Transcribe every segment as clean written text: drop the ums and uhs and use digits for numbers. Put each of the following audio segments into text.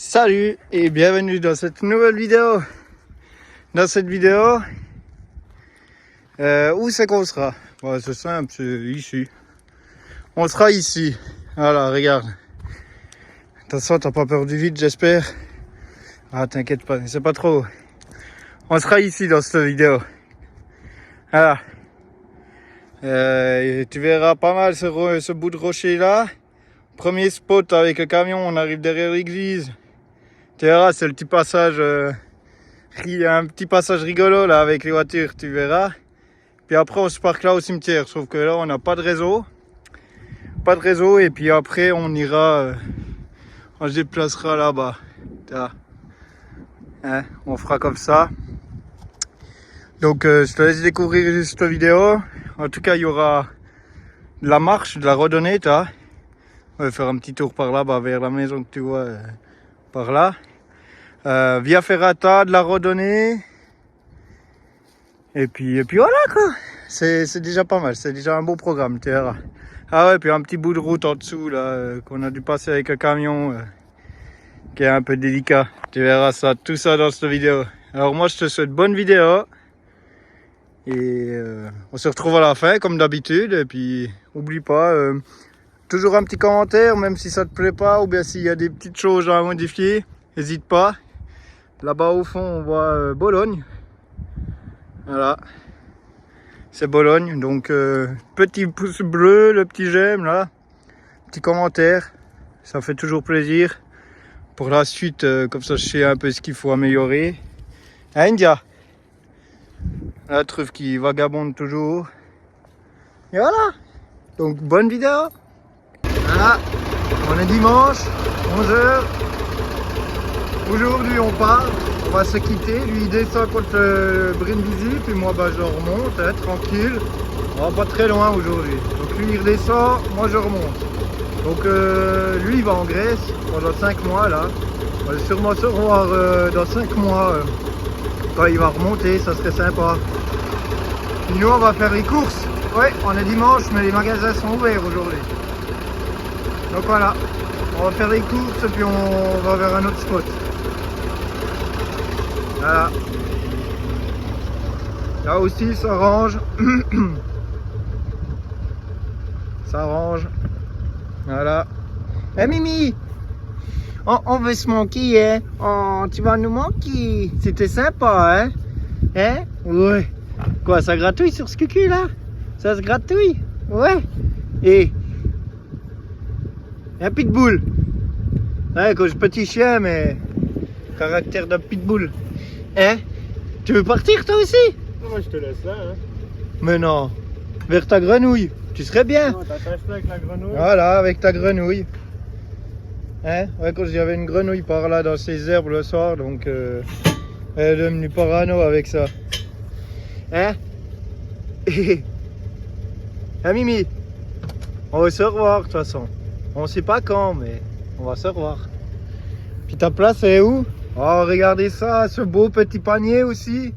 Salut et bienvenue dans cette nouvelle vidéo. Dans cette vidéo, où c'est qu'on sera? Bon, c'est simple, c'est ici. On sera ici. Voilà, regarde. Attention, t'as pas peur du vide, j'espère. Ah, t'inquiète pas, c'est pas trop. On sera ici dans cette vidéo. Voilà. Tu verras pas mal ce bout de rocher là. Premier spot avec le camion, on arrive derrière l'église. Tu verras, c'est le petit passage, il y a un petit passage rigolo là avec les voitures, tu verras. Puis après on se parque là au cimetière, sauf que là on n'a pas de réseau. Pas de réseau et puis après on ira, on se déplacera là-bas. Hein, on fera comme ça. Donc je te laisse découvrir cette vidéo. En tout cas il y aura de la marche, de la randonnée, on va faire un petit tour par là-bas vers la maison que tu vois par là. Via Ferrata, de la randonnée. Et puis voilà quoi. C'est déjà pas mal, c'est déjà un beau programme, tu verras. Ah ouais, puis un petit bout de route en dessous là, qu'on a dû passer avec un camion, qui est un peu délicat. Tu verras ça, tout ça dans cette vidéo. Alors moi je te souhaite bonne vidéo. Et on se retrouve à la fin comme d'habitude. Et puis oublie pas, toujours un petit commentaire, même si ça te plaît pas, ou bien s'il y a des petites choses à modifier, n'hésite pas. Là-bas au fond on voit Bologne. Voilà. C'est Bologne. Donc petit pouce bleu, le petit j'aime là. Petit commentaire. Ça fait toujours plaisir. Pour la suite, comme ça je sais un peu ce qu'il faut améliorer. Hein, India? La truffe qui vagabonde toujours. Et voilà. Donc bonne vidéo. Voilà. On est dimanche, 11h. Aujourd'hui on part, on va se quitter, lui il descend contre Brindisi, puis moi je remonte, tranquille. On va pas très loin aujourd'hui. Donc lui il redescend, moi je remonte. Donc lui il va en Grèce pendant 5 mois là. On va sûrement se revoir dans 5 mois quand il va remonter, ça serait sympa. Puis nous on va faire les courses. Ouais, on est dimanche mais les magasins sont ouverts aujourd'hui. Donc voilà, on va faire les courses et puis on va vers un autre spot. Voilà. Là aussi ça range. Ça range. Voilà. Eh Mimi, on veut se manquer, hein. Oh, tu vas nous manquer. C'était sympa, hein. Hein? Ouais. Quoi, ça gratouille sur ce cucu là? Ça se gratouille? Ouais. Et un pitbull. Ouais, quand je petit chien, mais caractère d'un pitbull. Hein? Tu veux partir toi aussi? Moi je te laisse là. Hein. Mais non. Vers ta grenouille. Tu serais bien. T'attaches là avec la grenouille. Voilà, avec ta grenouille. Hein? Ouais, quand j'avais une grenouille par là dans ces herbes le soir, donc elle est devenue parano avec ça. Hein? Hein Mimi? On va se revoir de toute façon. On sait pas quand, mais on va se revoir. Puis ta place est où? Oh, regardez ça, ce beau petit panier aussi.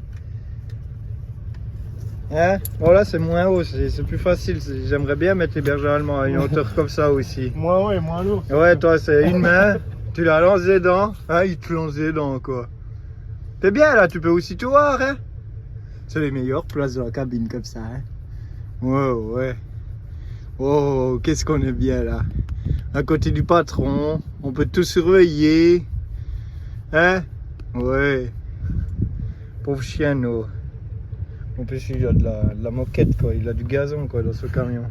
Hein? Bon là c'est moins haut, c'est plus facile. J'aimerais bien mettre les bergers allemands à une hauteur comme ça aussi. Moi ouais, moins lourd. Ouais, toi c'est une main, tu la lances dedans. Ah, il te lance dedans quoi. T'es bien là, tu peux aussi tout voir, hein? C'est les meilleures places de la cabine comme ça, hein? Ouais, ouais. Oh, qu'est-ce qu'on est bien là. À côté du patron, on peut tout surveiller. Hein? Ouais. Pauvre chien, non. En plus, il a de la moquette, quoi. Il a du gazon, quoi, dans ce camion.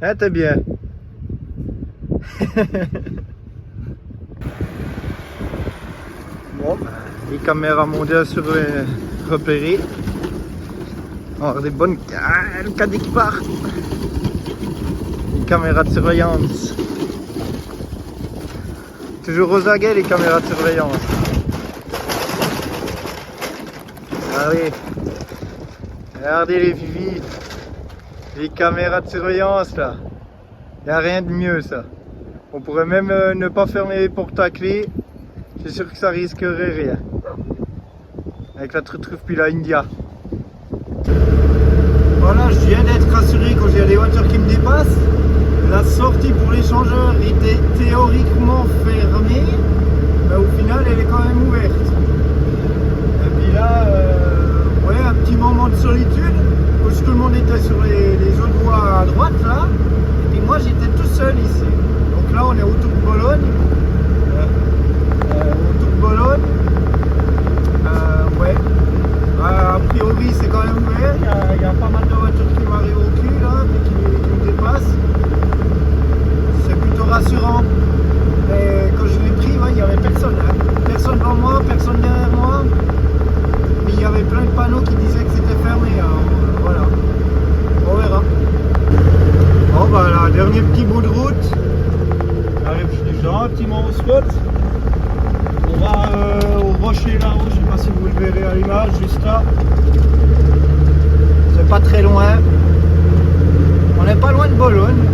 Hein, t'es bien? Bon, les caméras mondiales repérées. Alors, des bonnes... Ah, le cadet qui part. Les caméras de surveillance. Toujours aux aguets, les caméras de surveillance. Allez, regardez les vivis, les caméras de surveillance là. Il n'y a rien de mieux ça. On pourrait même ne pas fermer les portes à clé. Je suis sûr que ça risquerait rien. Avec la truffe puis la India. Voilà, je viens d'être rassuré quand il y a des voitures qui me dépassent. la sortie pour l'échangeur était théoriquement fermée, mais au final elle est quand même ouverte. Et puis là, ouais, un petit moment de solitude, où tout le monde était sur les autres voies à droite là, et puis moi j'étais tout seul ici. Donc là on est autour de Bologne. Autour de Bologne. Ouais. A priori c'est quand même ouvert, il y a pas mal de voitures qui m'arrivent au cul là, mais qui me dépassent. C'est plutôt rassurant. Mais quand je l'ai pris, ouais, il n'y avait personne. Hein. Personne devant moi, personne derrière moi. Mais il y avait plein de panneaux qui disaient que c'était fermé. Alors, voilà. On verra. Bon bah là, dernier petit bout de route. J'arrive gentiment au spot. On va au rocher là-haut, je ne sais pas si vous le verrez à l'image, juste là. C'est pas très loin. On n'est pas loin de Bologne.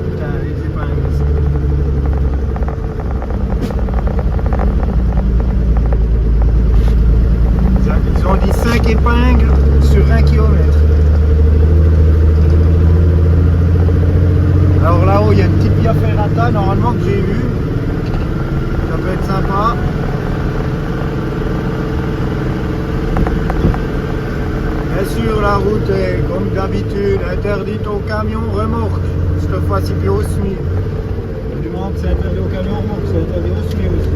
Putain, les épingles ici. Ils ont dit 5 épingles sur 1 km. Alors là-haut, il y a une petite via ferrata normalement que j'ai vue. Ça peut être sympa. Bien sûr, la route est comme d'habitude interdite aux camions remorques. Cette fois-ci plus au SMI. Du moment que c'est interdit aux camions remorques, c'est interdit au SMI aussi.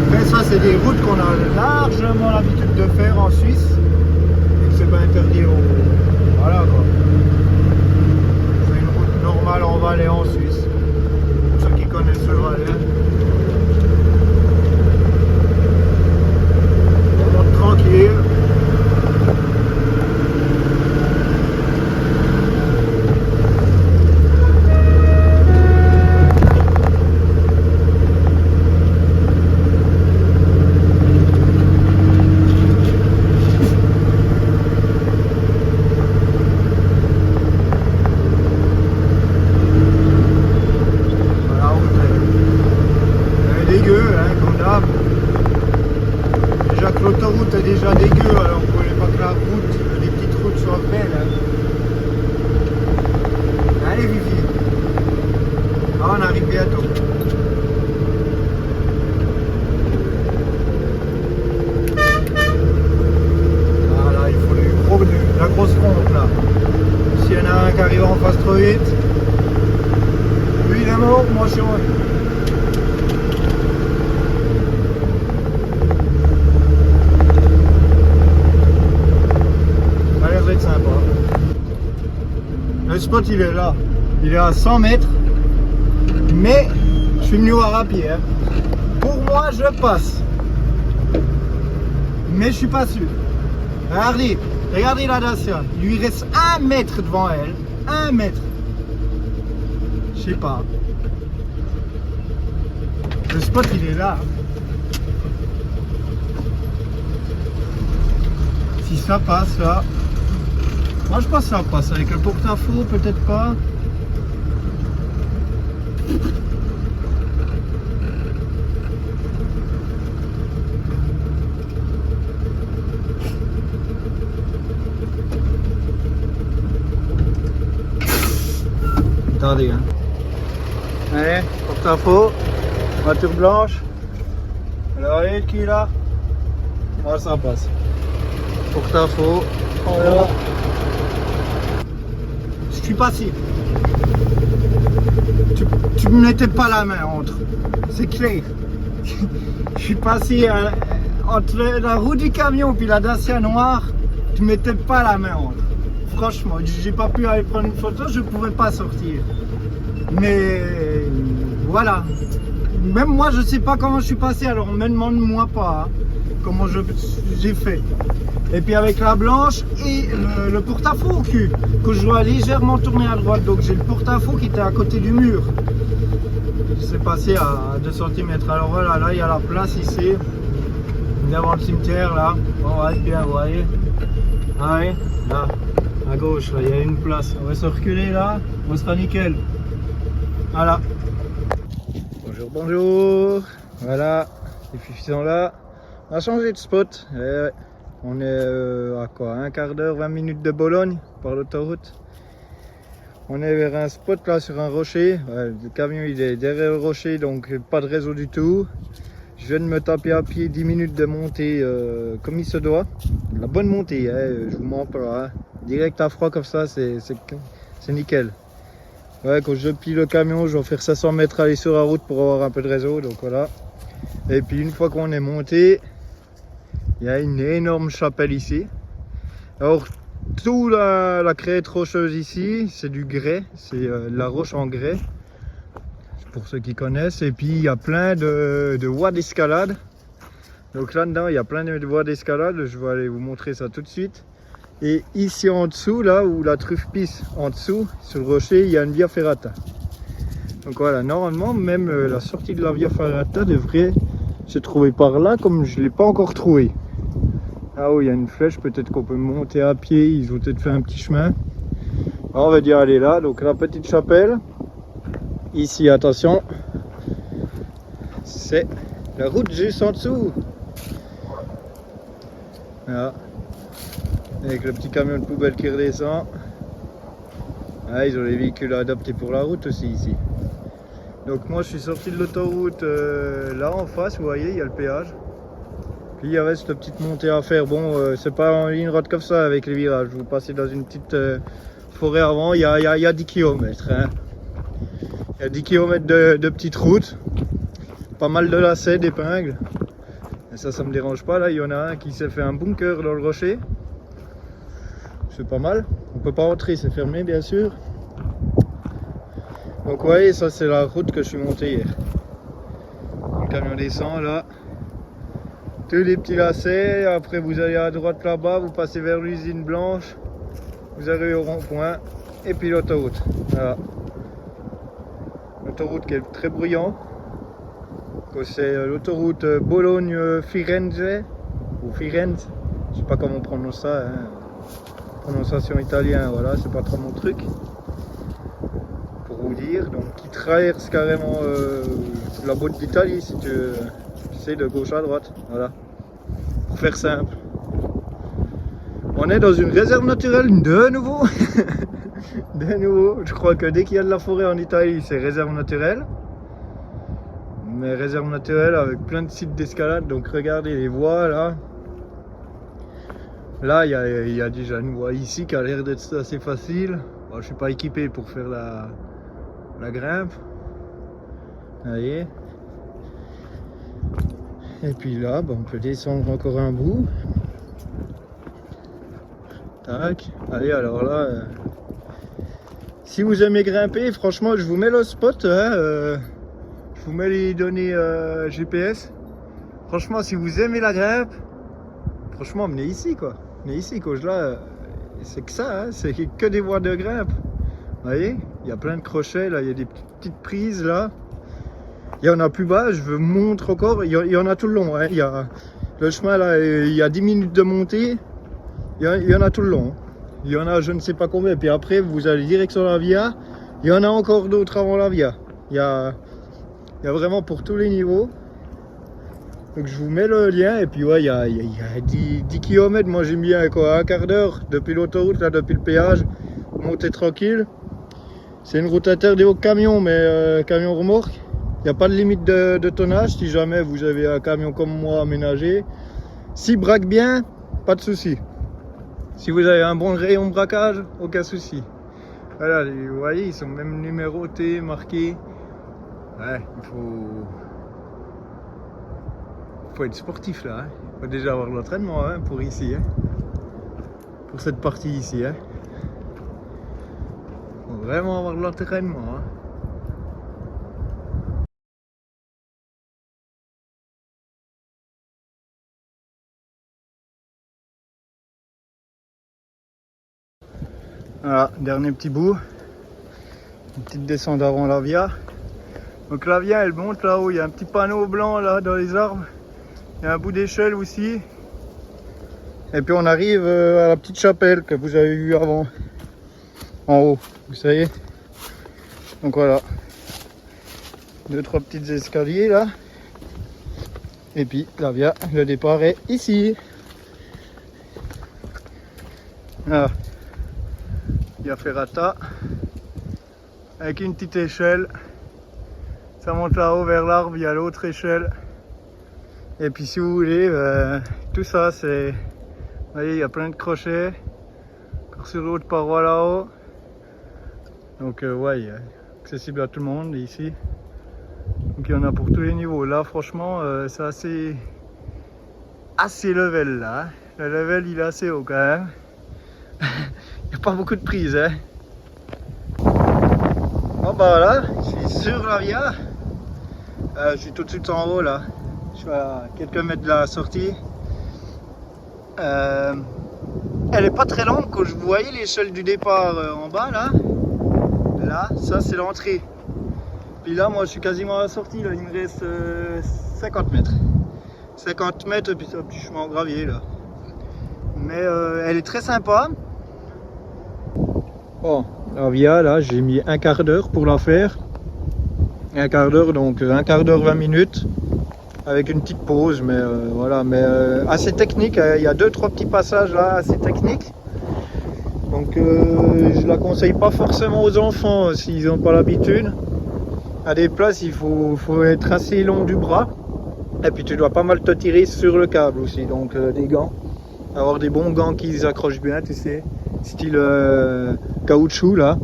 Après ça, c'est des routes qu'on a largement l'habitude de faire en Suisse. Et que c'est pas interdit au... Voilà quoi. Normal en Valais en Suisse, pour ceux qui connaissent le Valais. On monte tranquille. L'autoroute est déjà dégueu, alors vous voulez pas que la route, les petites routes soient belles. Hein. Allez Vivi. Ah, on arrive bientôt. Voilà, il faut la grosse pompe là. S'il y en a un qui arrive en face trop vite, lui il est mort, moi je suis mort. Sympa. Le spot il est là, il est à 100 mètres, mais je suis venu voir à pied. Hein. Pour moi je passe, mais je suis pas sûr. Regardez la Dacia, il lui reste 1 mètre devant elle, 1 mètre. Je sais pas. Le spot il est là. Si ça passe là. Moi je pense que ça passe avec le porte-à-faux, peut-être pas. Attendez hein. Allez, porte-à-faux, voiture blanche. Alors allez qui est là? Moi ça passe. Porte-à-faux. Voilà. Je suis passé. Tu me mettais pas la main entre. C'est clair. Je suis passé entre la roue du camion puis la Dacia noire. Tu mettais pas la main entre. Franchement, j'ai pas pu aller prendre une photo, je pouvais pas sortir. Mais voilà. Même moi, je sais pas comment je suis passé. Alors, me demande-moi pas hein, comment j'ai fait. Et puis avec la blanche et le porte-à-faux au cul, que je dois légèrement tourner à droite. Donc j'ai le porte-à-faux qui était à côté du mur. C'est passé à 2 cm. Alors voilà, là il y a la place ici, devant le cimetière là. On va être bien, vous voyez. Ah oui, là, à gauche, là, il y a une place. On va se reculer là, on sera nickel. Voilà. Bonjour, bonjour. Voilà, les fifis sont là. On a changé de spot. On est à quoi, un quart d'heure, 20 minutes de Bologne par l'autoroute. On est vers un spot là sur un rocher. Ouais, le camion il est derrière le rocher, donc pas de réseau du tout. Je viens de me taper à pied 10 minutes de montée comme il se doit. La bonne montée, je vous mens pas. Hein. Direct à froid comme ça, c'est nickel. Ouais, quand je plie le camion, je vais faire 500 mètres aller sur la route pour avoir un peu de réseau, donc voilà. Et puis une fois qu'on est monté, il y a une énorme chapelle ici. Alors, toute la crête rocheuse ici, c'est du grès, c'est la roche en grès, pour ceux qui connaissent. Et puis il y a plein de voies d'escalade. Donc là-dedans, il y a plein de voies d'escalade, je vais aller vous montrer ça tout de suite. Et ici en dessous, là où la truffe pisse, en dessous, sur le rocher, il y a une via ferrata. Donc voilà, normalement, même la sortie de la via ferrata devrait se trouver par là, comme je ne l'ai pas encore trouvé. Ah oui, il y a une flèche, peut-être qu'on peut monter à pied, ils ont peut-être fait un petit chemin. Alors, on va dire aller là, donc la petite chapelle. Ici, attention, c'est la route juste en dessous. Voilà. Avec le petit camion de poubelle qui redescend. Ah, ils ont les véhicules adaptés pour la route aussi ici. Donc moi je suis sorti de l'autoroute là en face, vous voyez, il y a le péage. Puis il y avait cette petite montée à faire. Bon, c'est pas en ligne droite comme ça avec les virages. Vous passez dans une petite forêt avant, il y a 10 km. Hein. Il y a 10 km de petites routes. Pas mal de lacets, d'épingles. Et ça me dérange pas. Là, il y en a un qui s'est fait un bunker dans le rocher. C'est pas mal. On peut pas rentrer, c'est fermé bien sûr. Donc vous voyez, ça c'est la route que je suis monté hier. Le camion descend là. Tous les petits lacets. Après vous allez à droite là-bas, vous passez vers l'usine blanche. Vous arrivez au rond-point. Et puis l'autoroute. Voilà. L'autoroute qui est très bruyante. C'est l'autoroute Bologne-Firenze. Ou Firenze. Je sais pas comment on prononce ça. Hein. Prononciation italienne, voilà, c'est pas trop mon truc pour vous dire. Donc qui traverse carrément la botte d'Italie si tu sais, de gauche à droite, voilà, pour faire simple. On est dans une réserve naturelle de nouveau. De nouveau, je crois que dès qu'il y a de la forêt en Italie, c'est réserve naturelle. Mais réserve naturelle avec plein de sites d'escalade, donc regardez les voies là. Là, il y a déjà une voie ici qui a l'air d'être assez facile. Bon, je ne suis pas équipé pour faire la grimpe. Vous voyez. Et puis là, on peut descendre encore un bout. Tac. Allez, alors là, si vous aimez grimper, franchement, je vous mets le spot. Hein, je vous mets les données GPS. Franchement, si vous aimez la grimpe, franchement, venez ici, quoi. Mais ici, là, c'est que ça, hein, c'est que des voies de grimpe. Vous voyez, il y a plein de crochets, là, il y a des petites prises, là. Il y en a plus bas, je vous montre encore, il y en a tout le long. Hein. Il y a le chemin, là, il y a 10 minutes de montée, il y en a tout le long. Il y en a je ne sais pas combien, et puis après, vous allez direct sur la via. Il y en a encore d'autres avant la via. Il y a vraiment pour tous les niveaux. Donc je vous mets le lien et puis ouais, il y a 10 km, moi j'ai mis un quart d'heure depuis l'autoroute, là depuis le péage, monter tranquille. C'est une route interdite aux camions, mais camion remorque. Il n'y a pas de limite de tonnage si jamais vous avez un camion comme moi aménagé. S'il braque bien, pas de souci. Si vous avez un bon rayon de braquage, aucun souci. Voilà, vous voyez, ils sont même numérotés, marqués. Ouais, il faut être sportif là, hein. Il faut déjà avoir l'entraînement hein, pour ici, hein. Pour cette partie ici. Hein. Il faut vraiment avoir de l'entraînement. Hein. Voilà, dernier petit bout. Une petite descente avant la via. Donc la via elle monte là-haut, il y a un petit panneau blanc là dans les arbres. Il y a un bout d'échelle aussi. Et puis on arrive à la petite chapelle que vous avez vue avant. En haut, vous savez. Donc voilà. 2-3 petits escaliers là. Et puis la via, le départ est ici. Ah, via Ferrata. Avec une petite échelle. Ça monte là-haut vers l'arbre, il y a l'autre échelle. Et puis si vous voulez, tout ça c'est... Vous voyez, il y a plein de crochets. Encore sur l'autre paroi là-haut. Donc ouais, il est accessible à tout le monde ici. Donc il y en a pour tous les niveaux. Là franchement, c'est assez level là. Hein. Le level il est assez haut quand même. Il n'y a pas beaucoup de prise. Hein. Bon bah voilà, je suis sur la via. Je suis tout de suite en haut là. Je suis à quelques mètres de la sortie. Elle est pas très longue. Quand vous voyez l'échelle du départ en bas là, ça c'est l'entrée. Puis là moi je suis quasiment à la sortie là. Il me reste 50 mètres. 50 mètres et puis c'est un petit chemin en gravier là. Mais elle est très sympa. Bon, la via là j'ai mis un quart d'heure pour la faire. Un quart d'heure, donc un quart d'heure 20 minutes. Avec une petite pause, mais voilà, mais assez technique. Il y a 2-3 petits passages là assez techniques. Donc je la conseille pas forcément aux enfants s'ils n'ont pas l'habitude. À des places, il faut être assez long du bras. Et puis tu dois pas mal te tirer sur le câble aussi. Donc des gants. Avoir des bons gants qui accrochent bien, tu sais. Style caoutchouc là.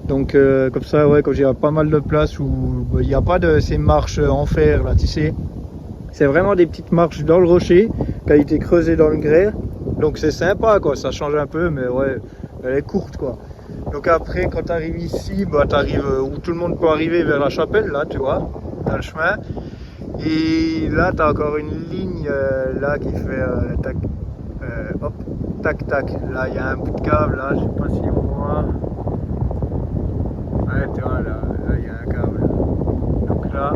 Donc comme ça, ouais, quand il y a pas mal de place où il n'y a pas de ces marches en fer là, tu sais. C'est vraiment des petites marches dans le rocher qui a été creusé dans le grès. Donc c'est sympa quoi, ça change un peu, mais ouais, elle est courte quoi. Donc après quand tu arrives ici, bah, tu arrives où tout le monde peut arriver vers la chapelle là, tu vois, dans le chemin. Et là tu as encore une ligne là qui fait tac, hop, tac tac. Là il y a un bout de câble là, je sais pas si on voit. Ouais, tu vois là il y a un câble. Donc là,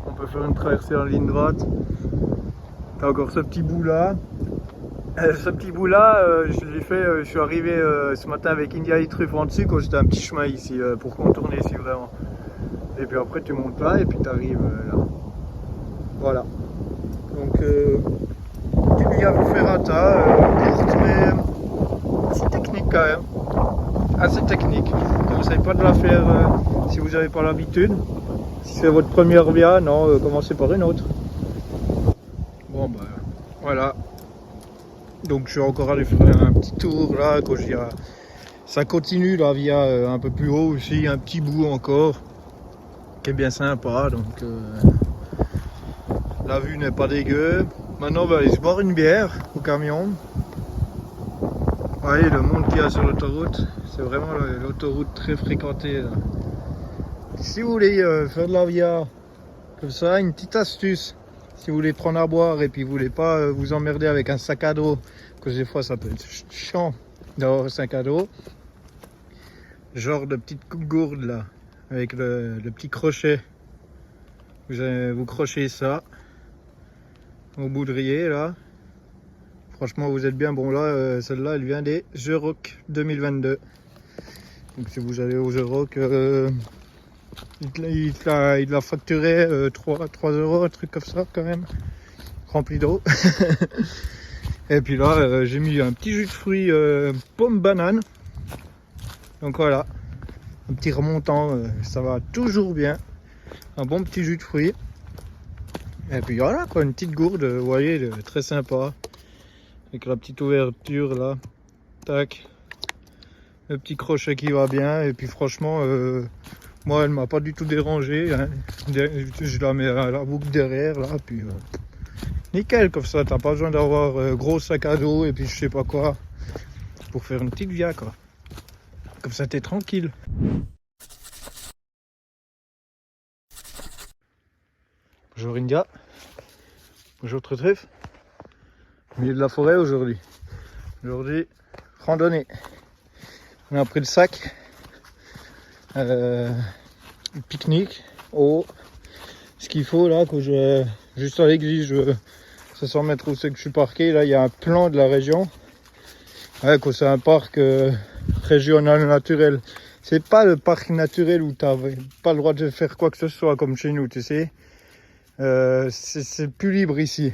on peut faire une traversée en ligne droite. T'as encore ce petit bout là. Ce petit bout là, je l'ai fait, je suis arrivé ce matin avec India et Truffe en dessus quand j'étais un petit chemin ici pour contourner ici vraiment. Et puis après tu montes là et puis tu arrives là. Voilà. Donc petite via Ferrata, courte mais assez technique quand même. Assez technique. Je ne conseille pas de la faire si vous n'avez pas l'habitude. Si c'est votre première via, non, commencez par une autre. Bon bah voilà. Donc je suis encore allé faire un petit tour là, quand je dis, ça continue la via un peu plus haut aussi, un petit bout encore, qui est bien sympa, donc la vue n'est pas dégueu. Maintenant on va aller se boire une bière au camion. Vous voyez le monde qu'il y a sur l'autoroute, c'est vraiment l'autoroute très fréquentée là. Si vous voulez faire de la via comme ça, une petite astuce. Si vous voulez prendre à boire et puis vous voulez pas vous emmerder avec un sac à dos, parce que des fois ça peut être chiant d'avoir un sac à dos, genre de petite gourde là, avec le petit crochet, vous crochez ça au boudrier là. Franchement vous êtes bien bon là, celle-là elle vient des Euroc 2022. Donc si vous allez aux Euroc, il l'a facturé 3 €, un truc comme ça quand même, rempli d'eau. Et puis là j'ai mis un petit jus de fruits pomme banane. Donc voilà, un petit remontant, ça va toujours bien. Un bon petit jus de fruits. Et puis voilà quoi, une petite gourde, vous voyez, très sympa. Avec la petite ouverture là, tac. Le petit crochet qui va bien. Et puis franchement, moi elle m'a pas du tout dérangé. Hein. Je la mets à la boucle derrière là, puis nickel, comme ça t'as pas besoin d'avoir gros sac à dos et puis je sais pas quoi pour faire une petite via quoi. Comme ça t'es tranquille. Bonjour India. Bonjour Truffe. Au milieu de la forêt aujourd'hui. Aujourd'hui, randonnée. On a pris le sac. Pique-nique. Oh. Ce qu'il faut là, que juste à l'église, 500 mètres où c'est que je suis parqué, là il y a un plan de la région. Ouais, que c'est un parc régional naturel. C'est pas le parc naturel où tu n'as pas le droit de faire quoi que ce soit comme chez nous, tu sais. C'est plus libre ici.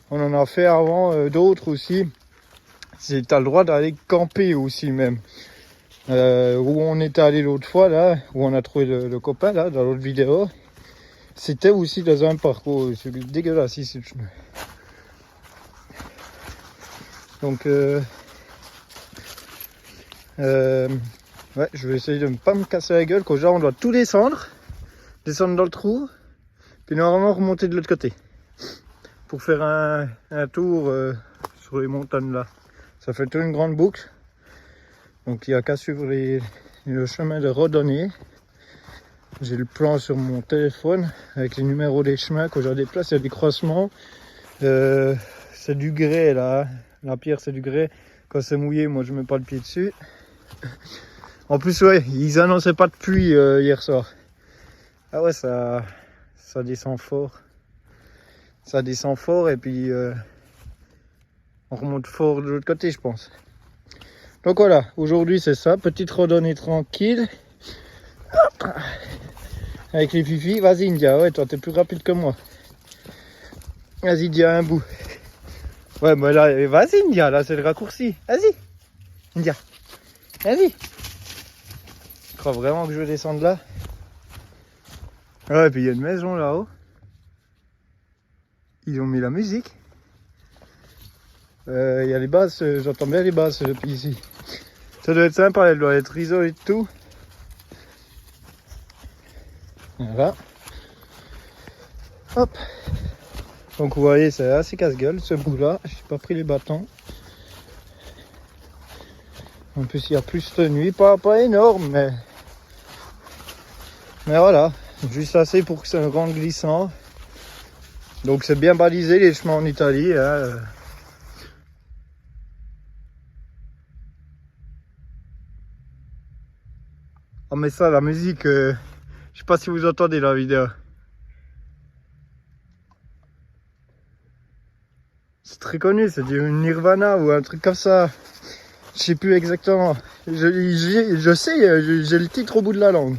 On en a fait avant d'autres aussi. t'as le droit d'aller camper aussi même. Où on était allé l'autre fois là, où on a trouvé le copain là, dans l'autre vidéo, c'était aussi dans un parcours. C'est dégueulasse ici le chemin. Donc ouais, je vais essayer de ne pas me casser la gueule, quand on doit tout descendre dans le trou, puis normalement remonter de l'autre côté pour faire un tour sur les montagnes là. Ça fait toute une grande boucle, donc il n'y a qu'à suivre le chemin de randonnée. J'ai le plan sur mon téléphone avec les numéros des chemins. Quand j'ai des places, il y a des croisements. C'est du grès là, la pierre c'est du grès. Quand c'est mouillé, moi je mets pas le pied dessus. En plus ouais, ils annonçaient pas de pluie hier soir. Ah ouais, ça descend fort. Ça descend fort et puis on remonte fort de l'autre côté, je pense. Donc voilà, aujourd'hui c'est ça, petite randonnée tranquille. Hop. Avec les fifis. Vas-y India, ouais, toi t'es plus rapide que moi. Vas-y, India, un bout. Ouais, mais là, vas-y India, là c'est le raccourci. Vas-y, India. Vas-y. Je crois vraiment que je vais descendre là. Ouais, et puis il y a une maison là-haut. Ils ont mis la musique. Il y a les basses, j'entends bien les basses depuis ici. Ça doit être sympa, elle doit être isolée de tout. Voilà. Hop. Donc vous voyez, c'est assez casse-gueule ce bout-là. J'ai pas pris les bâtons. En plus, il y a plus de nuit, pas énorme, mais voilà, juste assez pour que ça ne rende glissant. Donc c'est bien balisé les chemins en Italie. Hein. Oh mais ça, la musique, je sais pas si vous entendez la vidéo. C'est très connu, c'est du Nirvana ou un truc comme ça. Je sais plus exactement. Je sais, j'ai le titre au bout de la langue.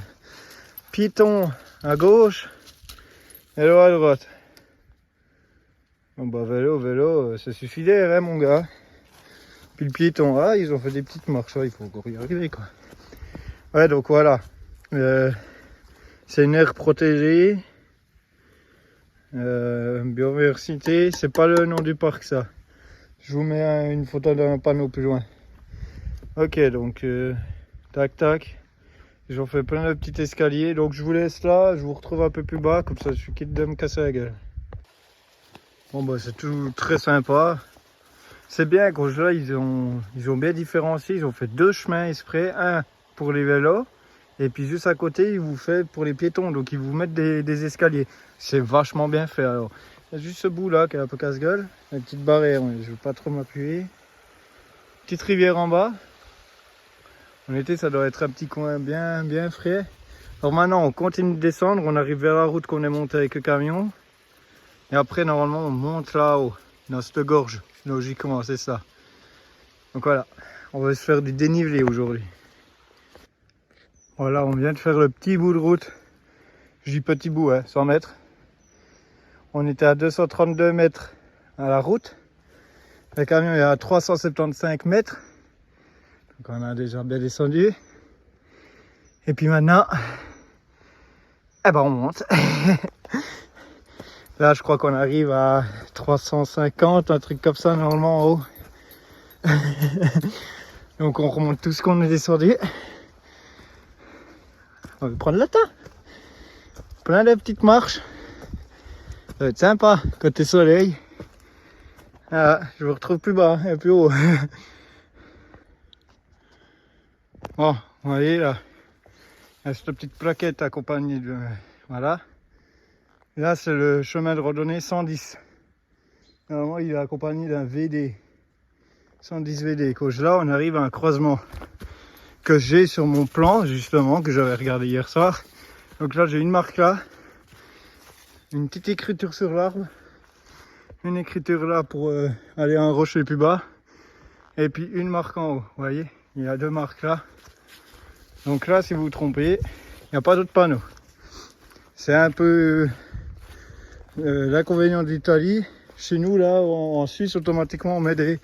Piéton à gauche, vélo à droite. Bon bah vélo, ça suffit d'air hein mon gars. Puis le piéton, ah ils ont fait des petites marches, il faut encore y arriver quoi. Ouais donc voilà. C'est une aire protégée. Biodiversité, c'est pas le nom du parc ça. Je vous mets une photo d'un panneau plus loin. Ok donc tac tac. J'en fais plein de petits escaliers. Donc je vous laisse là, je vous retrouve un peu plus bas, comme ça je suis quitte de me casser la gueule. Bon bah c'est tout très sympa. C'est bien qu'au là ils ont bien différencié, ils ont fait deux chemins exprès, un pour les vélos. Et puis juste à côté, ils vous font pour les piétons, donc ils vous mettent des escaliers. C'est vachement bien fait alors. Il y a juste ce bout là qui est un peu casse-gueule. Une petite barrière, je ne veux pas trop m'appuyer. Petite rivière en bas. En été, ça doit être un petit coin bien frais. Alors maintenant, on continue de descendre. On arrive vers la route qu'on est monté avec le camion. Et après, normalement, on monte là-haut, dans cette gorge. Logiquement, c'est ça. Donc voilà, on va se faire du dénivelé aujourd'hui. Voilà, on vient de faire le petit bout de route. Je dis petit bout, hein, 100 mètres. On était à 232 mètres à la route. Le camion est à 375 mètres. Donc on a déjà bien descendu. Et puis maintenant, eh ben on monte. Là, je crois qu'on arrive à 350, un truc comme ça, normalement en haut. Donc on remonte tout ce qu'on est descendu. On va prendre le temps. Plein de petites marches. Ça va être sympa, côté soleil. Ah, je vous retrouve plus bas et plus haut. Bon, vous voyez là, il y a cette petite plaquette accompagnée de... Voilà. Là, c'est le chemin de randonnée 110. Normalement, il est accompagné d'un VD. 110 VD. Là, on arrive à un croisement que j'ai sur mon plan, justement, que j'avais regardé hier soir. Donc là, j'ai une marque là. Une petite écriture sur l'arbre. Une écriture là pour aller à un rocher plus bas. Et puis une marque en haut. Vous voyez, il y a deux marques là. Donc là, si vous vous trompez, il n'y a pas d'autre panneau. C'est un peu l'inconvénient d'Italie. Chez nous, là, en Suisse, automatiquement, on met des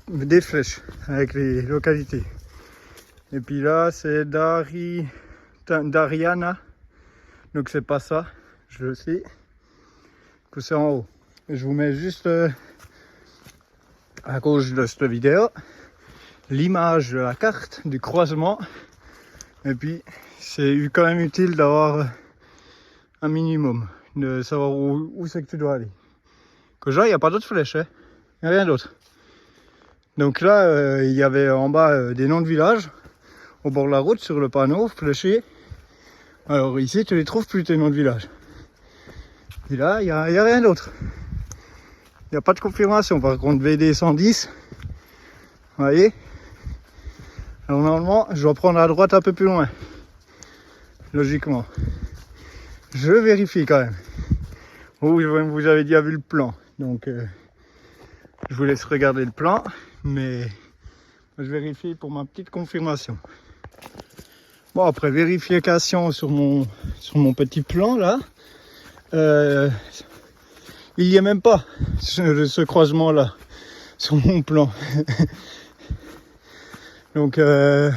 des flèches avec les localités. Et puis là, c'est Dariana. Donc c'est pas ça, je le sais. Que c'est en haut. Et je vous mets juste à gauche de cette vidéo l'image de la carte du croisement. Et puis c'est quand même utile d'avoir un minimum, de savoir où c'est que tu dois aller. Que genre il n'y a pas d'autres flèches, hein. Il n'y a rien d'autre. Donc là il y avait en bas des noms de villages au bord de la route sur le panneau fléché. Alors ici tu les trouves plus tes noms de village. Et là il n'y a rien d'autre. Il n'y a pas de confirmation. Par contre VD 110, vous voyez. Alors normalement je dois prendre à droite un peu plus loin. Logiquement. Je vérifie quand même. Vous avez déjà vu le plan. Donc je vous laisse regarder le plan. Mais je vérifie pour ma petite confirmation. Bon, après vérification sur mon petit plan là. Il n'y a même pas ce croisement là sur mon plan. Donc je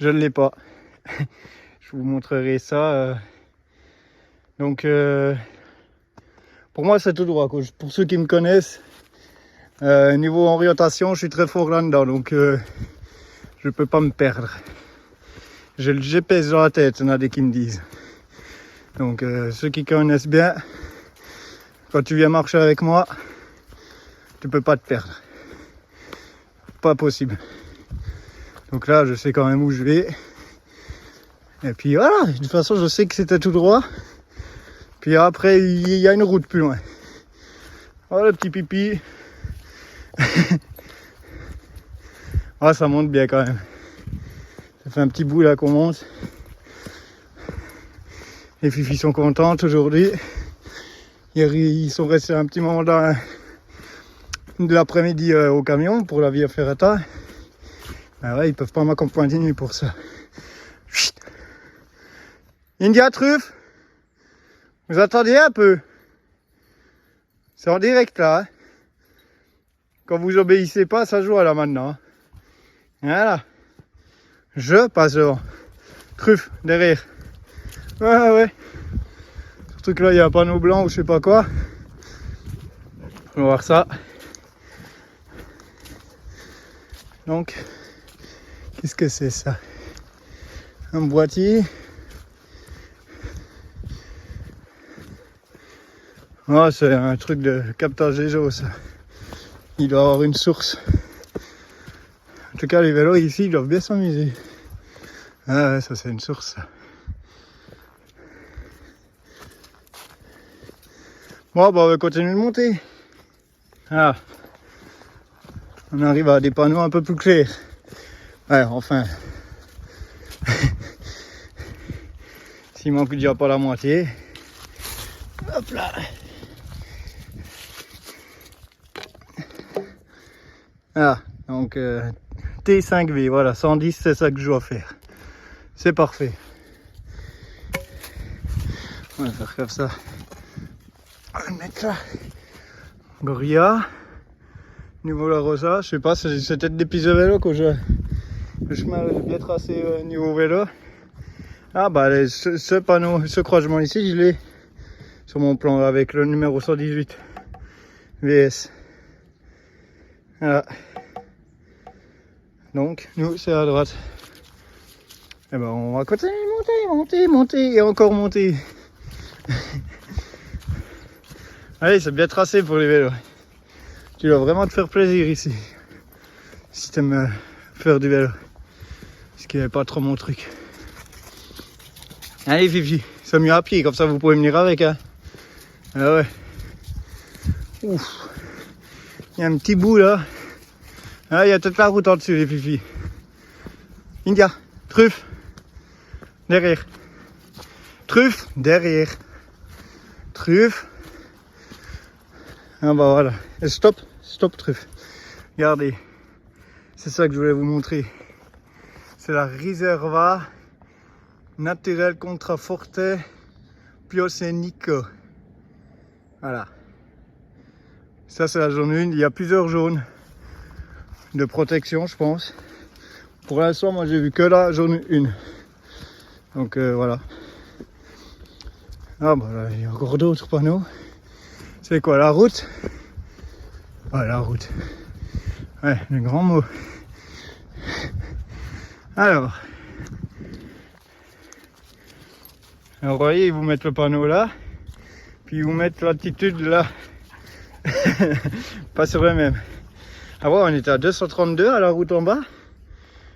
ne l'ai pas. Je vous montrerai ça. Donc pour moi c'est tout droit, quoi. Pour ceux qui me connaissent, niveau orientation je suis très fort là-dedans, donc je peux pas me perdre. J'ai le GPS dans la tête, il y en a des qui me disent. Donc ceux qui connaissent bien, quand tu viens marcher avec moi, tu peux pas te perdre. Pas possible. Donc là je sais quand même où je vais. Et puis voilà, de toute façon je sais que c'était tout droit. Puis après il y a une route plus loin. Oh le petit pipi. Ah ça monte bien quand même. Ça fait un petit bout là qu'on monte. Les fifis sont contentes aujourd'hui. Hier ils sont restés un petit moment de l'après-midi au camion pour la Via Ferrata. Ah ouais, ils peuvent pas m'accompagner pour ça. Chut. India Truffe, vous attendiez un peu. C'est en direct là. Hein. Quand vous obéissez pas, ça joue là maintenant. Voilà. Je passe devant. Truffe derrière. Ouais ouais. Ce truc là, il y a un panneau blanc ou je sais pas quoi. On va voir ça. Donc, qu'est-ce que c'est ça? Un boîtier. Oh, c'est un truc de captage des eaux, ça. Il doit avoir une source. En tout cas, les vélos ici, ils doivent bien s'amuser. Ah ouais, ça c'est une source, ça. Bon, bah on va continuer de monter. Ah. On arrive à des panneaux un peu plus clairs. Ouais, enfin. S'il manque déjà pas la moitié. Hop là. Ah, donc T5V, voilà, 110, c'est ça que je dois faire. C'est parfait. On va faire comme ça. On va le mettre là. Gorilla. Niveau La Rosa, je sais pas, c'est peut-être des pistes de vélo que le chemin est bien tracé niveau vélo. Ah bah ce panneau, ce croisement ici, je l'ai sur mon plan avec le numéro 118 VS. Voilà. Donc nous c'est à droite. Et ben on va continuer de monter et encore monter. Allez, c'est bien tracé pour les vélos. Tu dois vraiment te faire plaisir ici. Si tu aimes faire du vélo. Ce qui n'est pas trop mon truc. Allez Fifi, c'est mieux à pied, comme ça vous pouvez venir avec. Hein. Ah ouais. Ouf. Il y a un petit bout là. Ah, il y a toute la route en dessus les Fifi. India, Truffe. Derrière. Truffe, derrière. Truffe. Ah bah voilà. Et stop Truffe. Regardez. C'est ça que je voulais vous montrer. C'est la Riserva Naturel Contraforte Piosenico. Voilà. Ça c'est la jaune 1. Il y a plusieurs jaunes. de protection, je pense. Pour l'instant, moi j'ai vu que la jaune 1. Donc voilà. Ah bah là, il y a encore d'autres panneaux. C'est quoi la route? Ouais, la route. Ouais, le grand mot. Alors, vous voyez, ils vous mettent le panneau là, puis ils vous mettent l'altitude là. Pas sur le même. Ah ouais, on était à 232 à la route en bas.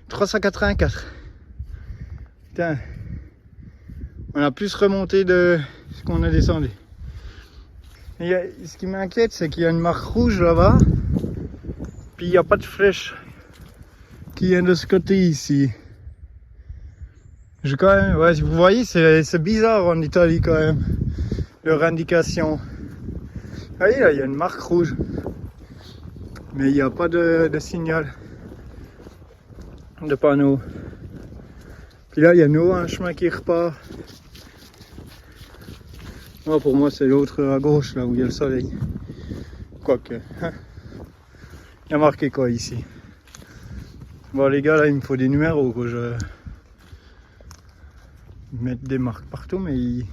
384. Putain. On a plus remonté de ce qu'on a descendu. Ce qui m'inquiète, c'est qu'il y a une marque rouge là-bas. Puis il n'y a pas de flèche qui vient de ce côté ici. Quand même, ouais, vous voyez, c'est bizarre en Italie quand même. Leur indication. Vous voyez là, il y a une marque rouge. Mais il n'y a pas de signal. De panneau. Puis là, il y a nous un chemin qui repart. Oh, pour moi, c'est l'autre à gauche, là où il y a le soleil. Quoique. Hein. Il y a marqué quoi ici? Bon, les gars, là, il me faut des numéros que je. Ils mettent des marques partout, mais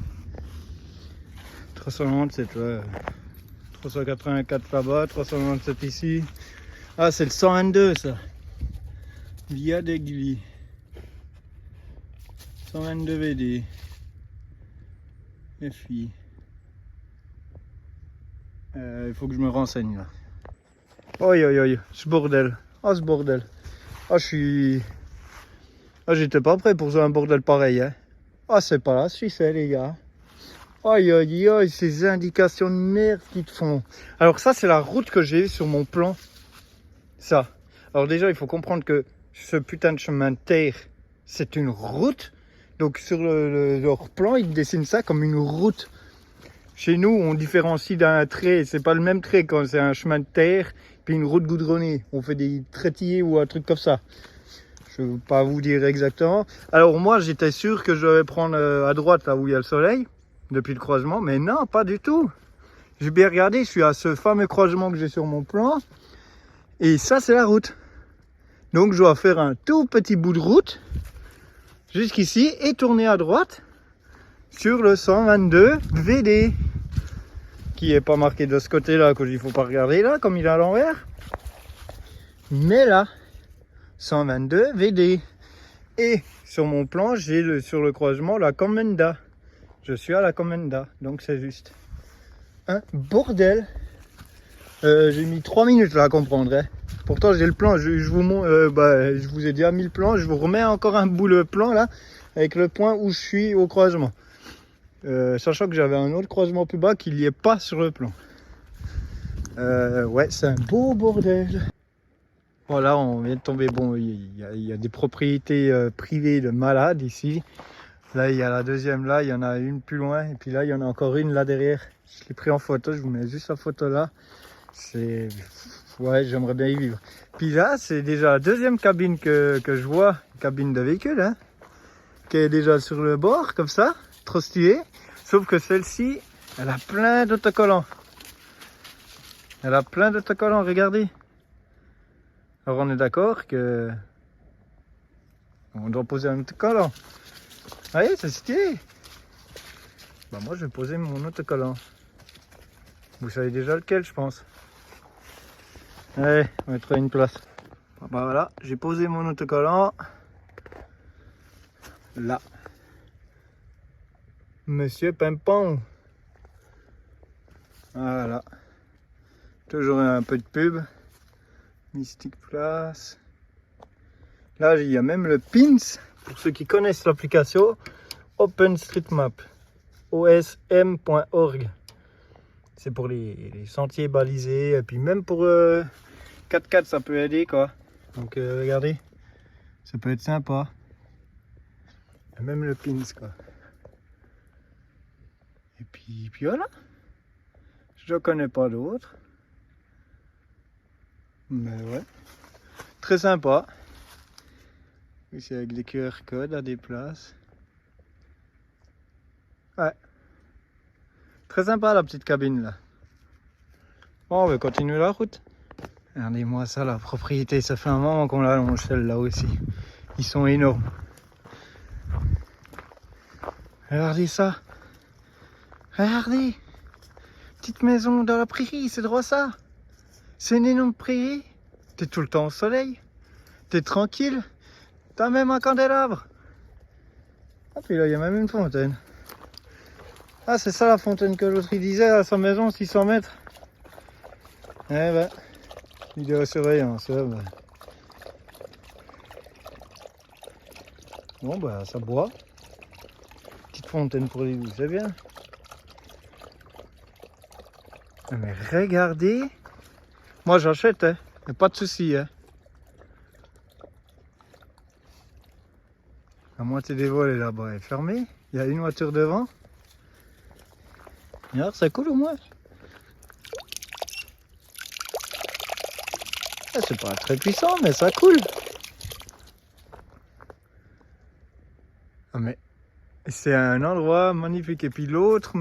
397, ouais. 384 là-bas, 397 ici. Ah, c'est le 122, ça. Via Degli. 122 VD. FI. Il faut que je me renseigne là. Oi oi oi, ce bordel. Ah, ce bordel. Ah, j'étais pas prêt pour un bordel pareil, hein. Ah, c'est pas la Suisse, hein, les gars. Aïe aïe aïe, ces indications de merde qu'ils te font. Alors ça, c'est la route que j'ai sur mon plan. Ça. Alors déjà, il faut comprendre que ce putain de chemin de terre, c'est une route. Donc sur leur plan, ils dessinent ça comme une route. Chez nous, on différencie d'un trait. C'est pas le même trait quand c'est un chemin de terre puis une route goudronnée. On fait des trétillés ou un truc comme ça. Je ne veux pas vous dire exactement. Alors moi, j'étais sûr que je devais prendre à droite là où il y a le soleil depuis le croisement, mais non, pas du tout. J'ai bien regardé, je suis à ce fameux croisement que j'ai sur mon plan. Et ça, c'est la route. Donc je dois faire un tout petit bout de route jusqu'ici et tourner à droite sur le 122 VD qui est pas marqué de ce côté là, qu'il faut pas regarder là comme il est à l'envers, mais là 122 VD. Et sur mon plan j'ai sur le croisement la Commenda. Je suis à la Commenda, donc c'est juste un bordel. J'ai mis 3 minutes là à comprendre, hein. Pourtant j'ai le plan, je vous ai déjà mis le plan, je vous remets encore un bout le plan là avec le point où je suis au croisement, sachant que j'avais un autre croisement plus bas qu'il n'y est pas sur le plan. Ouais, c'est un beau bordel. Voilà, on vient de tomber. Bon, il y a des propriétés privées de malades ici. Là il y a la deuxième, là il y en a une plus loin et puis là il y en a encore une là derrière. Je l'ai pris en photo, je vous mets juste la photo là. C'est... Ouais, j'aimerais bien y vivre. Puis là, c'est déjà la deuxième cabine que je vois, cabine de véhicule, hein, qui est déjà sur le bord, comme ça, trop stylé. Sauf que celle-ci, elle a plein d'autocollants. Elle a plein d'autocollants, regardez. Alors on est d'accord que on doit poser un autocollant. Vous voyez, c'est stylé. Bah moi, je vais poser mon autocollant. Vous savez déjà lequel, je pense. Allez, on va trouver une place. Bah voilà, j'ai posé mon autocollant. Là. Monsieur Pimpon. Voilà. Toujours un peu de pub. Mystic Place. Là, il y a même le Pins. Pour ceux qui connaissent l'application. OpenStreetMap. osm.org. C'est pour les sentiers balisés. Et puis même pour 4x4, ça peut aider, quoi. Donc regardez. Ça peut être sympa. Et même le Pins, quoi. Et puis voilà. Je ne connais pas d'autres. Mais ouais. Très sympa. Ici avec des QR codes à des places. Ouais. Très sympa la petite cabine là. Bon, on va continuer la route. Regardez-moi ça, la propriété, ça fait un moment qu'on l'allonge celle-là aussi. Ils sont énormes. Regardez ça. Regardez. Petite maison dans la prairie, c'est droit ça. C'est une énorme prairie. T'es tout le temps au soleil. T'es tranquille. T'as même un candélabre. Ah puis là, il y a même une fontaine. Ah, c'est ça la fontaine que l'autre il disait à sa maison, 600 mètres. Eh ben, vidéosurveillance, ben. Bon bah ça boit. Petite fontaine pour les loups, c'est bien. Mais regardez. Moi j'achète, hein. Y a pas de souci, hein. La moitié des volets là-bas est fermée. Il y a une voiture devant. Regarde, ça coule au moins. Ah, c'est pas très puissant, mais ça coule. Ah, mais c'est un endroit magnifique. Et puis l'autre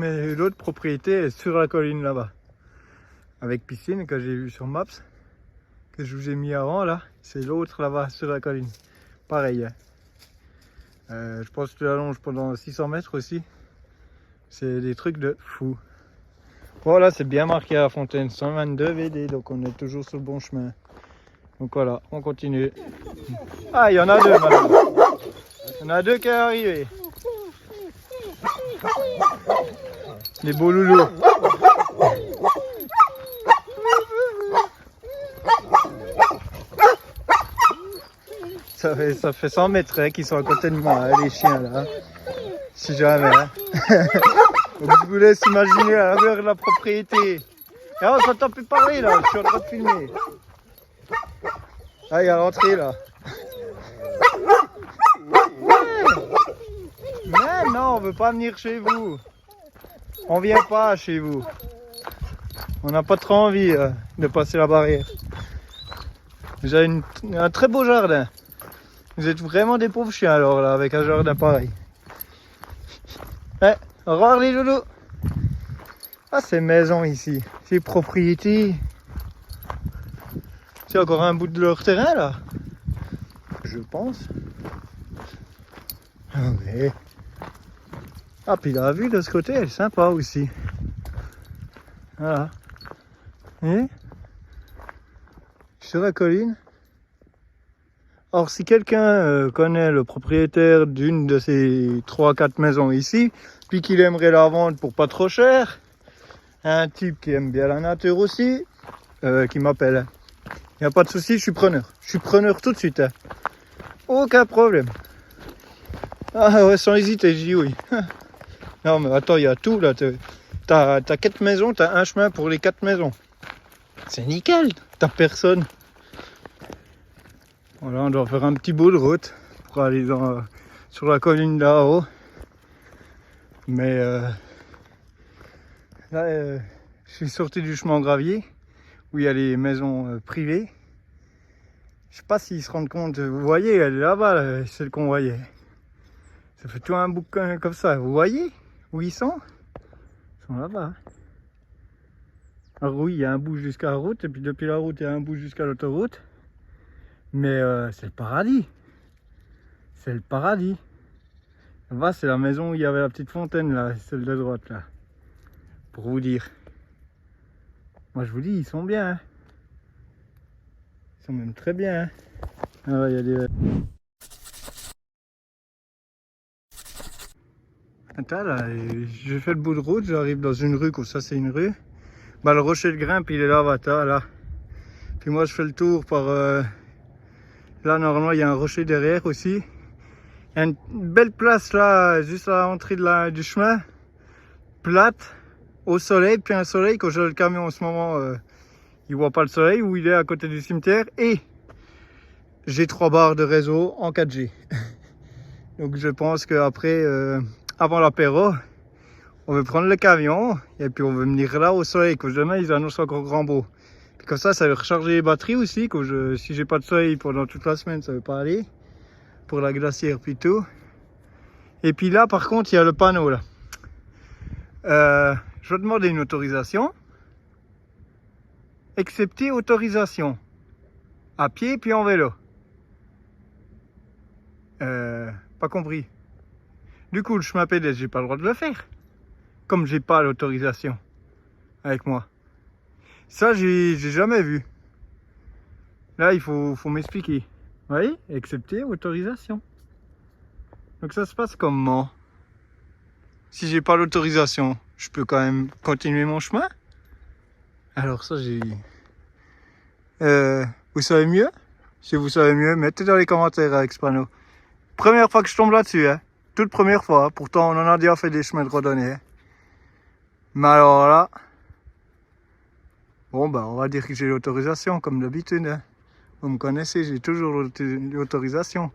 propriété est sur la colline là-bas. Avec piscine que j'ai vu sur Maps. Que je vous ai mis avant là. C'est l'autre là-bas sur la colline. Pareil. Hein. Je pense que tu l'allonges pendant 600 mètres aussi. C'est des trucs de fou. Voilà, c'est bien marqué à la fontaine. 122 VD. Donc on est toujours sur le bon chemin. Donc voilà, on continue. Ah, il y en a deux maintenant. Il y en a deux qui sont arrivés. Les beaux loulous. Ça fait 100 mètres hein, qu'ils sont à côté de moi, hein, les chiens là. Si jamais. Hein. Donc je vous laisse imaginer la longueur de la propriété. Et on s'entend plus parler là, je suis en train de filmer. Ah, il y a l'entrée là. Mais non, on veut pas venir chez vous. On vient pas chez vous. On n'a pas trop envie de passer la barrière. Vous avez un très beau jardin. Vous êtes vraiment des pauvres chiens alors là, avec un jardin pareil. Ouais, au revoir les loulous. Ah, c'est maison ici. C'est propriété. C'est encore un bout de leur terrain là. Je pense. Ah ouais. Ah puis la vue de ce côté elle est sympa aussi. Voilà. Et sur la colline. Alors si quelqu'un connaît le propriétaire d'une de ces 3-4 maisons ici, puis qu'il aimerait la vendre pour pas trop cher, un type qui aime bien la nature aussi, qui m'appelle. Il n'y a pas de souci, je suis preneur. Je suis preneur tout de suite. Hein. Aucun problème. Ah ouais, sans hésiter, je dis oui. Non mais attends, il y a tout là. T'as 4 maisons, t'as un chemin pour les 4 maisons. C'est nickel, t'as personne. Voilà, on doit faire un petit bout de route pour aller sur la colline là-haut. Mais là, je suis sorti du chemin gravier où il y a les maisons privées. Je sais pas s'ils se rendent compte. Vous voyez, elle est là-bas, là, celle qu'on voyait. Ça fait tout un bouquin comme ça. Vous voyez où ils sont? Ils sont là-bas. Alors oui, il y a un bout jusqu'à la route, et puis depuis la route, il y a un bout jusqu'à l'autoroute. Mais c'est le paradis. C'est le paradis. Là-bas, c'est la maison où il y avait la petite fontaine, là, celle de droite, là. Pour vous dire. Moi, je vous dis, ils sont bien. Hein. Ils sont même très bien. Hein. Ah ouais, il y a des... Attends, là, j'ai fait le bout de route, j'arrive dans une rue, comme ça, c'est une rue. Bah, le rocher de grimpe, il est là, attends, là. Puis moi, je fais le tour par... Là, normalement, il y a un rocher derrière aussi. Il y a une belle place là, juste à l'entrée du chemin. Plate, au soleil. Puis un soleil, quand j'ai le camion en ce moment, il voit pas le soleil, où il est à côté du cimetière. Et j'ai 3 barres de réseau en 4G. Donc je pense qu'après, avant l'apéro, on va prendre le camion. Et puis on va venir là au soleil, que demain, ils annoncent encore grand beau. Comme ça va recharger les batteries aussi. Si j'ai pas de soleil pendant toute la semaine, ça ne va pas aller. Pour la glacière puis tout. Et puis là, par contre, il y a le panneau là. Je vais demander une autorisation. Excepté autorisation. À pied puis en vélo. Pas compris. Du coup, le chemin pédestre, j'ai pas le droit de le faire. Comme j'ai pas l'autorisation avec moi. Ça, j'ai jamais vu. Là, il faut m'expliquer. Vous voyez? Accepter autorisation. Donc ça se passe comment? Si j'ai pas l'autorisation, je peux quand même continuer mon chemin? Alors ça, j'ai... vous savez mieux? Si vous savez mieux, mettez dans les commentaires avec ce panneau. Première fois que je tombe là-dessus, hein. Toute première fois. Pourtant, on en a déjà fait des chemins de randonnée. Hein. Mais alors là... Bon, bah, on va dire que j'ai l'autorisation, comme d'habitude. Hein. Vous me connaissez, j'ai toujours l'autorisation.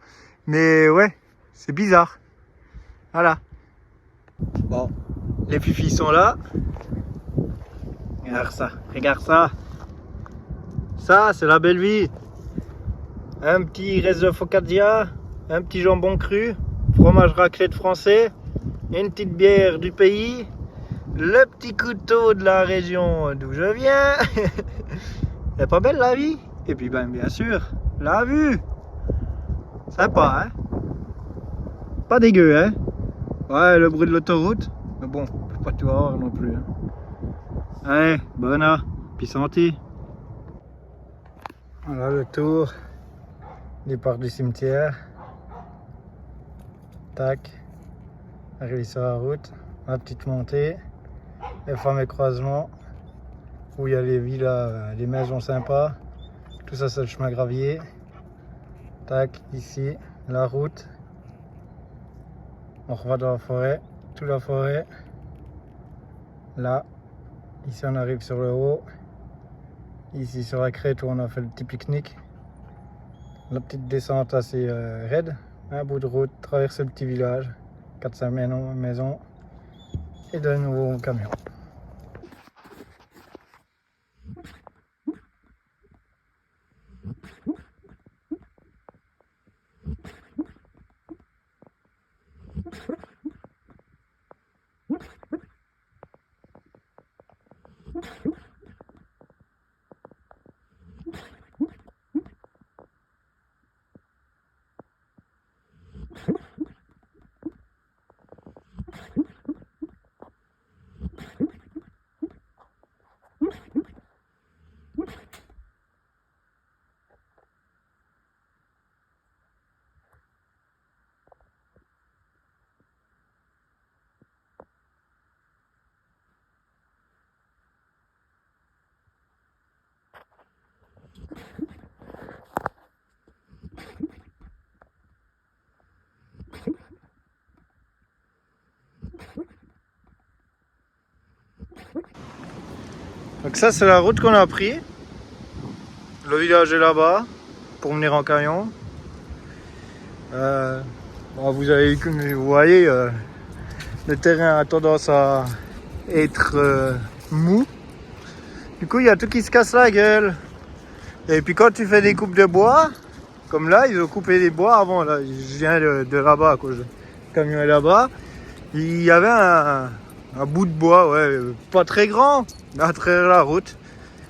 Mais ouais, c'est bizarre. Voilà. Bon, les fifis sont là. Regarde ça, regarde ça. Ça, c'est la belle vie. Un petit reste de focaccia, un petit jambon cru, fromage raclette français, une petite bière du pays, le petit couteau de la région d'où je viens. Elle est pas belle la vie? Et puis ben, bien sûr, la vue. Sympa, hein? Pas dégueu, hein? Ouais, le bruit de l'autoroute. Mais bon, je peux pas tout avoir non plus. Hein. Allez, bonne puis santé. Voilà le tour. Départ du cimetière. Tac. Arrivé sur la route. La petite montée. Les fameux croisements. Où il y a les villas, les maisons sympas. Tout ça, c'est le chemin gravier. Tac, ici, la route. On revient dans la forêt. Toute la forêt. Là. Ici, on arrive sur le haut. Ici, sur la crête où on a fait le petit pique-nique. La petite descente assez raide. Un bout de route, traverser le petit village. 4-5 maisons. Et de nouveau au camion. Donc ça, c'est la route qu'on a pris. Le village est là-bas pour venir en camion. Bon, vous voyez, le terrain a tendance à être mou. Du coup, il y a tout qui se casse la gueule. Et puis quand tu fais des coupes de bois, comme là, ils ont coupé des bois avant. Là, je viens de là-bas, quoi. Le camion est là-bas. Il y avait un bout de bois, ouais, pas très grand, à travers la route.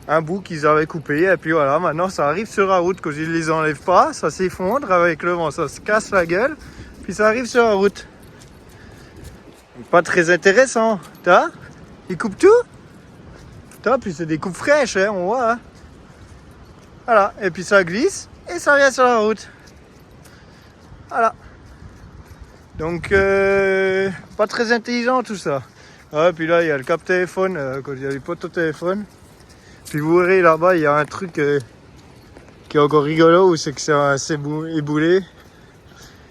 Un bout qu'ils avaient coupé, et puis voilà, maintenant ça arrive sur la route. Quand ils les enlèvent pas, ça s'effondre avec le vent, ça se casse la gueule, puis ça arrive sur la route. Pas très intéressant, t'as? Ils coupent tout? T'as, puis c'est des coupes fraîches, hein, on voit. Hein. Voilà, et puis ça glisse, et ça vient sur la route. Voilà. Donc, pas très intelligent tout ça. Ah, puis là, il y a le cap téléphone, quand il y a les poteaux téléphone. Puis vous verrez là-bas, il y a un truc qui est encore rigolo, c'est que c'est assez éboulé.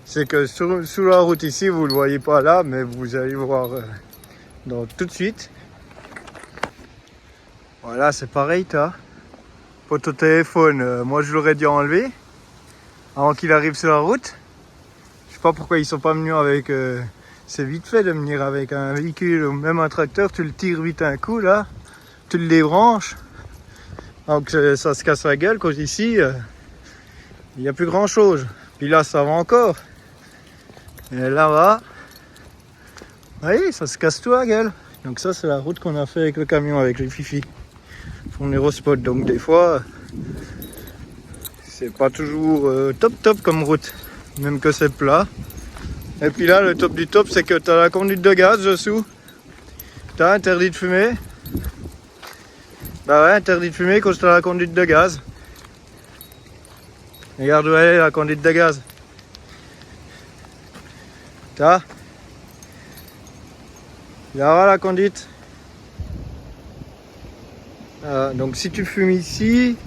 C'est que sous la route ici, vous le voyez pas là, mais vous allez voir tout de suite. Voilà, c'est pareil, t'as. Poteau téléphone, moi je l'aurais dû enlever avant qu'il arrive sur la route. Je sais pas pourquoi ils sont pas venus avec... c'est vite fait de venir avec un véhicule ou même un tracteur, tu le tires vite un coup là, tu le débranches. Donc ça se casse la gueule, quand ici, il n'y a plus grand chose. Puis là, ça va encore. Et là-bas, vous voyez, ça se casse tout la gueule. Donc ça, c'est la route qu'on a fait avec le camion, avec les fifis. On est au spot, donc des fois, c'est pas toujours top comme route, même que c'est plat. Et puis là, le top du top, c'est que tu as la conduite de gaz dessous. Tu as interdit de fumer. Bah ouais, interdit de fumer quand tu as la conduite de gaz. Regarde où elle est, la conduite de gaz. T'as là la conduite. Donc si tu fumes ici,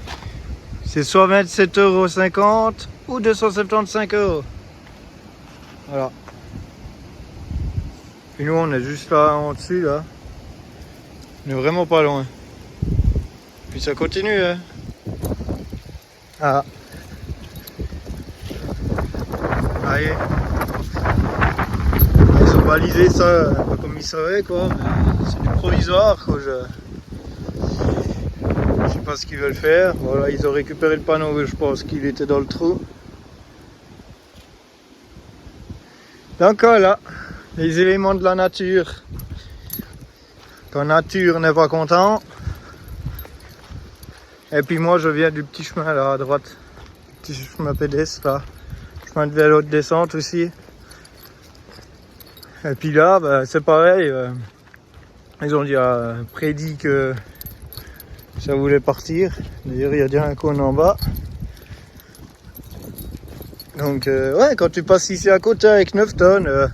c'est soit 27,50 € ou 275 €. Voilà. Puis nous on est juste là en dessus là. On est vraiment pas loin. Puis ça continue hein. Ah. Allez. Ils ont balisé ça un peu comme ils savaient quoi. C'est du provisoire quoi. Je sais pas ce qu'ils veulent faire. Voilà, ils ont récupéré le panneau, je pense qu'il était dans le trou. Donc voilà, les éléments de la nature. Quand nature n'est pas content. Et puis moi je viens du petit chemin là à droite. Petit chemin pédestre là. Chemin de vélo de descente aussi. Et puis là, bah, c'est pareil. Ils ont déjà prédit que ça voulait partir. D'ailleurs, il y a déjà un cône en bas. Donc, ouais, quand tu passes ici à côté avec 9 tonnes,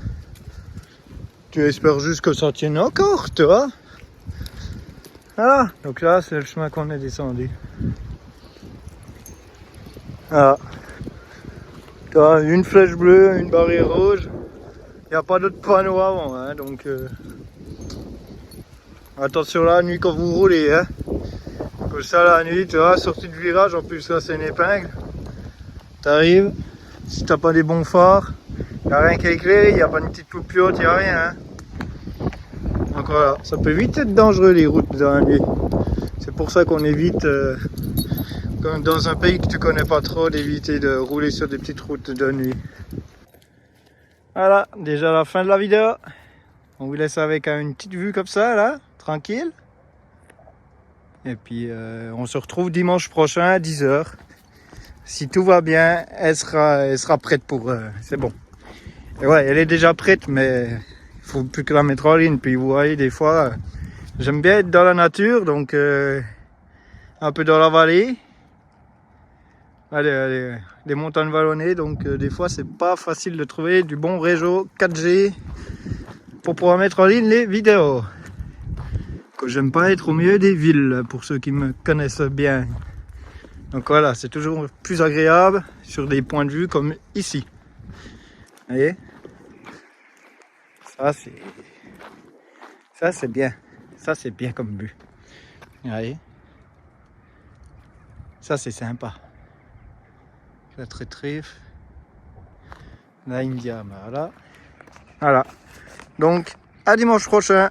tu espères juste que ça tienne encore, tu vois. Voilà. Donc là, c'est le chemin qu'on est descendu. Voilà. Tu as une flèche bleue, une barrière rouge. Il n'y a pas d'autre panneau avant, hein, donc attention la nuit quand vous roulez, hein. Comme ça la nuit, tu vois, sortie de virage, en plus là c'est une épingle. T'arrives, si t'as pas des bons phares, il n'y a rien qui est éclairé, il n'y a pas une petite poupiote, il n'y a rien. Hein. Donc voilà, ça peut vite être dangereux les routes dans la nuit. C'est pour ça qu'on évite, comme dans un pays que tu connais pas trop, d'éviter de rouler sur des petites routes de nuit. Voilà, déjà la fin de la vidéo. On vous laisse avec une petite vue comme ça, là, tranquille. Et puis, on se retrouve dimanche prochain à 10 h. Si tout va bien, elle sera prête pour... c'est bon. Et ouais, elle est déjà prête, mais il faut plus que la mettre en ligne. Puis vous voyez, des fois, j'aime bien être dans la nature, donc un peu dans la vallée. Les montagnes vallonnées, donc des fois c'est pas facile de trouver du bon réseau 4G pour pouvoir mettre en ligne les vidéos. Que j'aime pas être au milieu des villes, pour ceux qui me connaissent bien. Donc voilà, c'est toujours plus agréable sur des points de vue comme ici. Vous voyez, ça c'est bien, ça c'est bien comme vue. Vous voyez, ça c'est sympa. La Rétrif, la India, voilà. Voilà. Donc, à dimanche prochain.